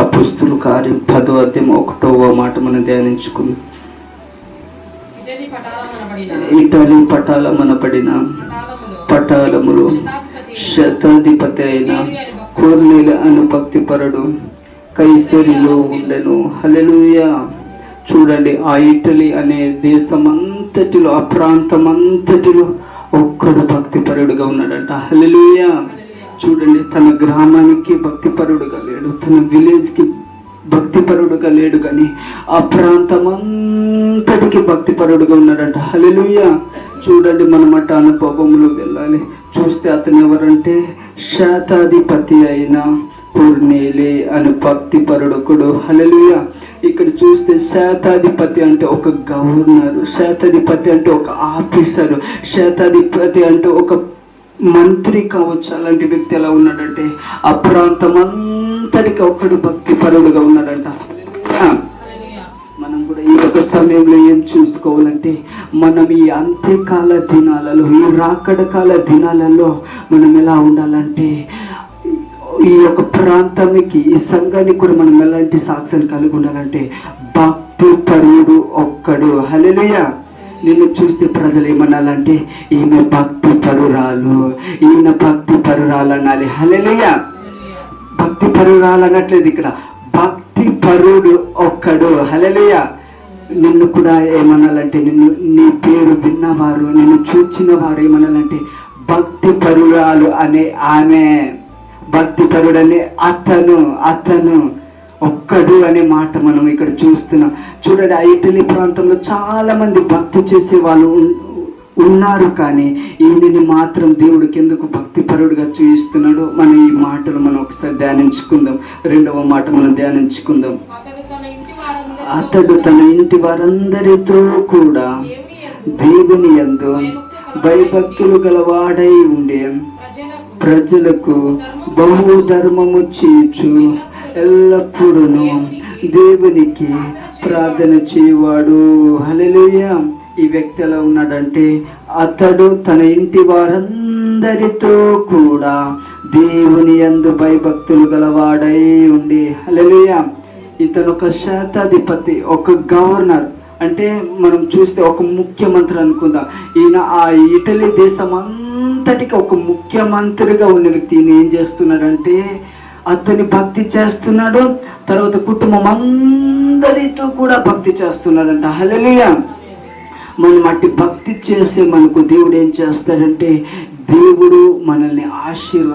అపోస్తుల కార్యం 10వ అధ్యాయం 1వ మాట మనం ధ్యానించుకుందాం. ఇటలీ పటాలమనబడిన పటాలములు శతాధిపతి అయిన కొర్నేలి అను భక్తిపరుడు కైసరిలో ఉండెను. హల్లెలూయా. చూడండి, ఆ ఇటలీ అనే దేశమంతటిలో, ఆ ప్రాంతమంతటిలో ఒక్కడు భక్తిపరుడుగా ఉన్నాడంట. హల్లెలూయా. చూడండి, తన గ్రామానికి భక్తిపరుడుగా లేడు, తన విలేజ్కి భక్తిపరుడుగా లేడు, కానీ ఆ ప్రాంతమంతటికి భక్తిపరుడుగా ఉన్నాడంట. హల్లెలూయా. చూడండి, మనమట అనుభవములు వెళ్ళాలి. చూస్తే అతను ఎవరంటే శతాధిపతి అయిన కొర్నేలి అను భక్తిపరుడొకడు. హల్లెలూయా. ఇక్కడ చూస్తే శతాధిపతి అంటే ఒక గవర్నరు, శతాధిపతి అంటే ఒక ఆఫీసరు, శతాధిపతి అంటే ఒక మంత్రి కావచ్చు. అలాంటి వ్యక్తి ఎలా ఉన్నాడంటే ఆ ప్రాంతం అంతటికి ఒక్కడు భక్తిపరుడుగా ఉన్నాడంట. మనం కూడా ఈ యొక్క సమయంలో ఏం చూసుకోవాలంటే, మనం ఈ అంత్యకాల దినాలలో, ఈ రాకడ కాల దినాలలో మనం ఎలా ఉండాలంటే, ఈ యొక్క ప్రాంతానికి, ఈ సంఘానికి కూడా మనం ఎలాంటి సాక్ష్యాలు కలిగి ఉండాలంటే భక్తిపరుడు ఒక్కడు. హల్లెలూయా. నిన్ను చూస్తే ప్రజలు ఏమనాలంటే, ఈమె భక్తి పరురాలు, ఈయన భక్తి పరురాలు అనాలి. హల్లెలూయా. భక్తి పరురాలు అనట్లేదు ఇక్కడ, భక్తి పరుడు ఒక్కడు. హల్లెలూయా. నిన్ను కూడా ఏమనాలంటే, నీ పేరు విన్నవారు, నిన్ను చూచిన వారు ఏమనాలంటే భక్తి పరురాలు అనే ఆమె, భక్తి పరుడనే అతను ఒక్కడు అనే మాట మనం ఇక్కడ చూస్తున్నాం. చూడండి, ఆ ఇటలీ ప్రాంతంలో చాలా మంది భక్తి చేసే వాళ్ళు ఉన్నారు, కానీ ఈయనని మాత్రం దేవుడికి ఎందుకు భక్తిపరుడుగా చూపిస్తున్నాడు? మనం ఈ మాటలు మనం ఒకసారి ధ్యానించుకుందాం. 2వ మాట మనం ధ్యానించుకుందాం. అతడు తన ఇంటి వారందరితో కూడా దేవుని యందు భయభక్తులు గలవాడై ఉండే ప్రజలకు బహుధర్మము చేయుచు ఎల్లప్పుడూ దేవునికి ప్రార్థన చేయవాడు. హల్లెలూయా. ఈ వ్యక్తి ఎలా ఉన్నాడంటే, అతడు తన ఇంటి వారందరితో కూడా దేవుని యందు భయభక్తులు గలవాడై ఉండి. హల్లెలూయా. ఇతను ఒక శతాధిపతి, ఒక గవర్నర్, అంటే మనం చూస్తే ఒక ముఖ్యమంత్రి అనుకుందాం. ఈయన ఆ ఇటలీ దేశం అంతటికి ఒక ముఖ్యమంత్రిగా ఉన్న వ్యక్తి. ఈయన ఏం చేస్తున్నాడంటే, అతని భక్తి చేస్తున్నాడు, తర్వాత కుటుంబం అందరితో కూడా భక్తి చేస్తున్నాడంట. హల్లెలూయా. మనం అట్టి భక్తి చేసే మనకు దేవుడు ఏం చేస్తాడంటే, దేవుడు మనల్ని